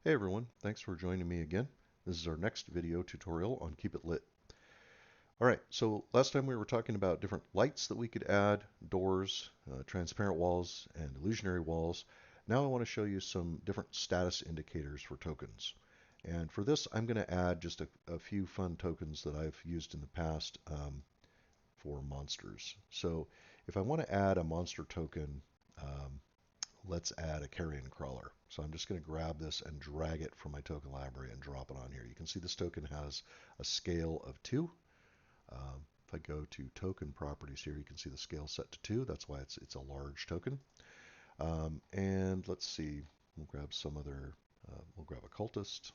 Hey everyone, thanks for joining me again. This is our next video tutorial on Keep It Lit. Alright, so last time we were talking about different lights that we could add, doors, transparent walls, and illusionary walls. Now I want to show you some different status indicators for tokens. And for this, I'm going to add just a few fun tokens that I've used in the past for monsters. So if I want to add a monster token, um, let's add a carrion crawler. So I'm just going to grab this and drag it from my token library and drop it on here. You can see this token has a scale of 2. If I go to token properties here, you can see the scale set to 2. That's why it's a large token. And let's see, we'll grab some other, we'll grab a cultist,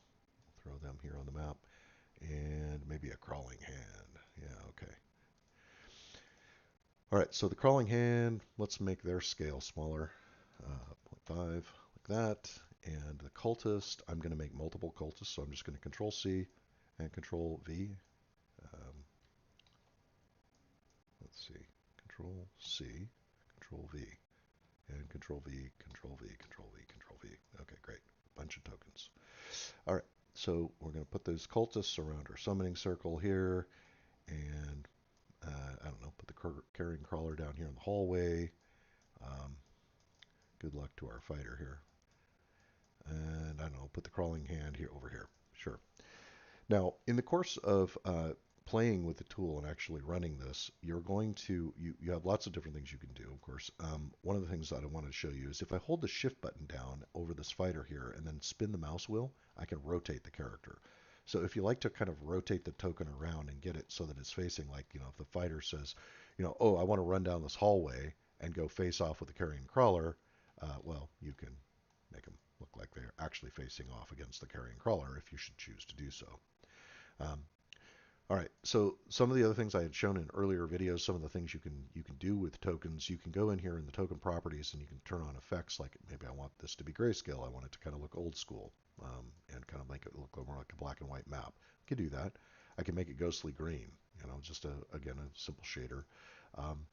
throw them here on the map, and maybe a crawling hand. Yeah, okay. All right, so the crawling hand, let's make their scale smaller, 0.5, like that. And the cultist, I'm going to make multiple cultists, so I'm just going to Control C and Control V. Um, let's see, Control C, Control V, and Control V, Control V, Control V, Control V. Okay, great. Bunch of tokens. All right, so we're going to put those cultists around our summoning circle here, and I don't know, put the carrying crawler down here in the hallway. Um, Good luck to our fighter here. And I don't know, put the crawling hand here over here. Sure. Now, in the course of playing with the tool and actually running this, you're going to, you have lots of different things you can do, of course. One of the things that I wanted to show you is if I hold the shift button down over this fighter here and then spin the mouse wheel, I can rotate the character. So if you like to kind of rotate the token around and get it so that it's facing like, if the fighter says, oh, I want to run down this hallway and go face off with the carrion crawler, well, you can make them look like they're actually facing off against the carrion crawler if you should choose to do so. Um, all right, so some of the other things I had shown in earlier videos, some of the things you can do with tokens, you can go in here in the token properties and you can turn on effects like maybe I want this to be grayscale. I want it to kind of look old school and kind of make it look more like a black and white map. I can do that. I can make it ghostly green, just again a simple shader. Um,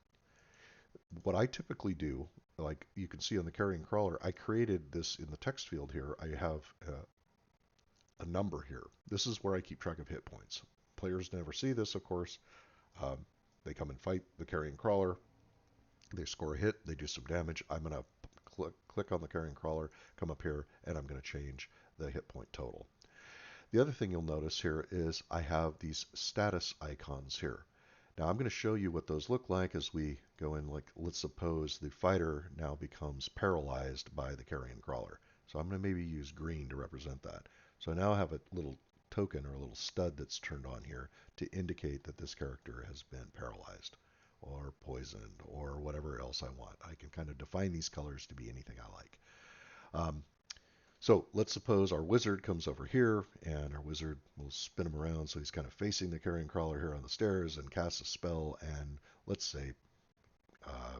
what I typically do, like you can see on the carrying crawler, I created this in the text field here. I have a number here. This is where I keep track of hit points. Players never see this, of course. Um, they come and fight the carrying crawler. They score a hit. They do some damage. I'm going to click on the carrying crawler, come up here, and I'm going to change the hit point total. The other thing you'll notice here is I have these status icons here. Now I'm going to show you what those look like as we go in. Like, let's suppose the fighter now becomes paralyzed by the carrion crawler. So I'm going to maybe use green to represent that. So now I have a little token or a little stud that's turned on here to indicate that this character has been paralyzed or poisoned or whatever else I want. I can kind of define these colors to be anything I like. So let's suppose our wizard comes over here, and our wizard will spin him around so he's kind of facing the carrion crawler here on the stairs and casts a spell, and let's say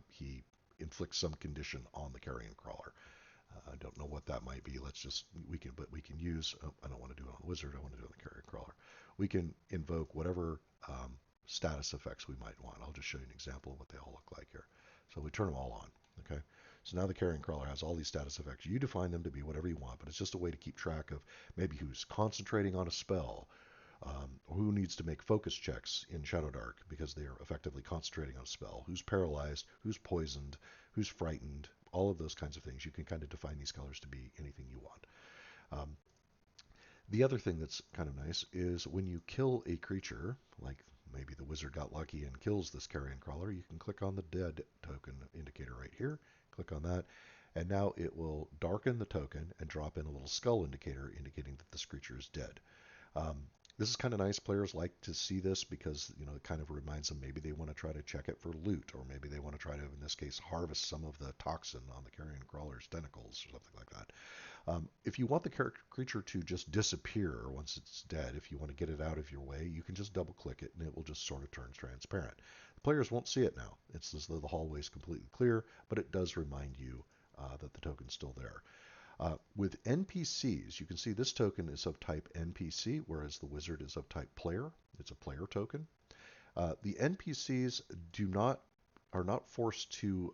he inflicts some condition on the carrion crawler. I don't know what that might be. But we can use, I don't want to do it on the wizard, I want to do it on the carrion crawler. We can invoke whatever status effects we might want. I'll just show you an example of what they all look like here. So we turn them all on, okay? So now the carrion crawler has all these status effects. You define them to be whatever you want, but it's just a way to keep track of maybe who's concentrating on a spell, who needs to make focus checks in Shadow Dark because they are effectively concentrating on a spell, who's paralyzed, who's poisoned, who's frightened, all of those kinds of things. You can kind of define these colors to be anything you want. Um, the other thing that's kind of nice is when you kill a creature, like maybe the wizard got lucky and kills this carrion crawler, you can click on the dead token indicator right here, click on that, and now it will darken the token and drop in a little skull indicator indicating that this creature is dead. Um, this is kind of nice. Players like to see this because it kind of reminds them maybe they want to try to check it for loot, or maybe they want to try to, in this case, harvest some of the toxin on the carrion crawler's tentacles or something like that. If you want the creature to just disappear once it's dead, if you want to get it out of your way, you can just double click it and it will just sort of turn transparent. The players won't see it now. It's as though the hallway is completely clear, but it does remind you that the token's still there. With NPCs, you can see this token is of type NPC, whereas the wizard is of type player. It's a player token. The NPCs are not forced to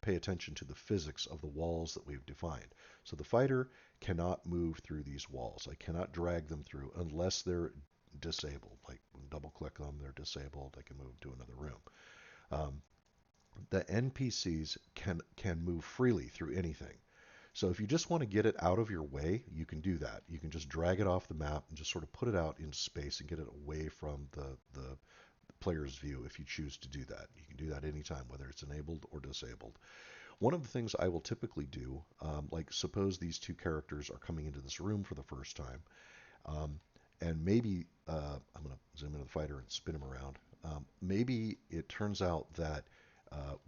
pay attention to the physics of the walls that we've defined. So the fighter cannot move through these walls. I cannot drag them through unless they're disabled. Like double click them, they're disabled. I can move to another room. Um, the NPCs can move freely through anything. So if you just want to get it out of your way, you can do that. You can just drag it off the map and just sort of put it out in space and get it away from the player's view if you choose to do that. You can do that anytime, whether it's enabled or disabled. One of the things I will typically do, like suppose these two characters are coming into this room for the first time, um, and maybe I'm going to zoom into the fighter and spin him around. Maybe it turns out that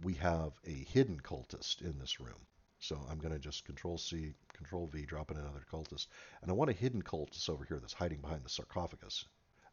we have a hidden cultist in this room. So I'm going to just Control C, Control V, drop in another cultist, and I want a hidden cultist over here that's hiding behind the sarcophagus.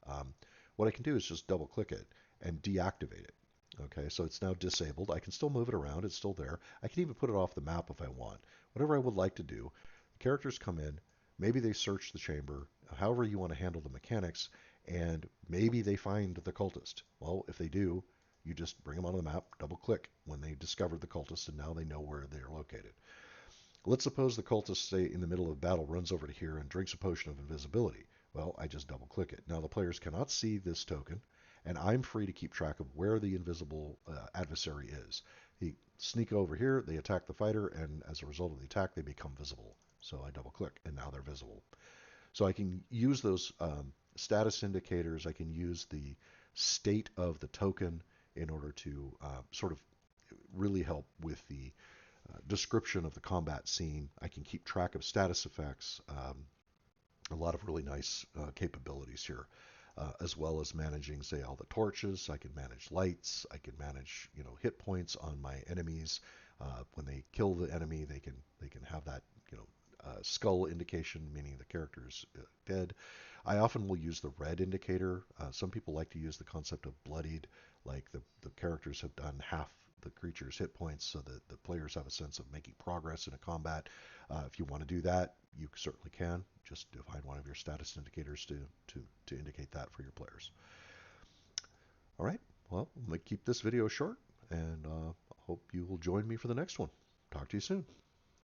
Um, what I can do is just double click it and deactivate it. Okay, so it's now disabled. I can still move it around. It's still there. I can even put it off the map if I want. Whatever I would like to do. The characters come in. Maybe they search the chamber. However you want to handle the mechanics, and maybe they find the cultist. Well, if they do, you just bring them onto the map, double click when they discovered the cultist, and now they know where they're located. Let's suppose the cultist, say, in the middle of battle, runs over to here and drinks a potion of invisibility. Well, I just double click it. Now the players cannot see this token, and I'm free to keep track of where the invisible adversary is. They sneak over here, they attack the fighter, and as a result of the attack, they become visible. So I double click, and now they're visible. So I can use those status indicators. I can use the state of the token in order to sort of really help with the description of the combat scene. I can keep track of status effects. A lot of really nice capabilities here, as well as managing, say, all the torches. I can manage lights. I can manage, hit points on my enemies. When they kill the enemy, they can have that, skull indication, meaning the character is dead. I often will use the red indicator. Some people like to use the concept of bloodied, like the characters have done half the creature's hit points so that the players have a sense of making progress in a combat. If you want to do that, you certainly can. Just define one of your status indicators to indicate that for your players. All right, well, I'm going to keep this video short, and hope you will join me for the next one. Talk to you soon.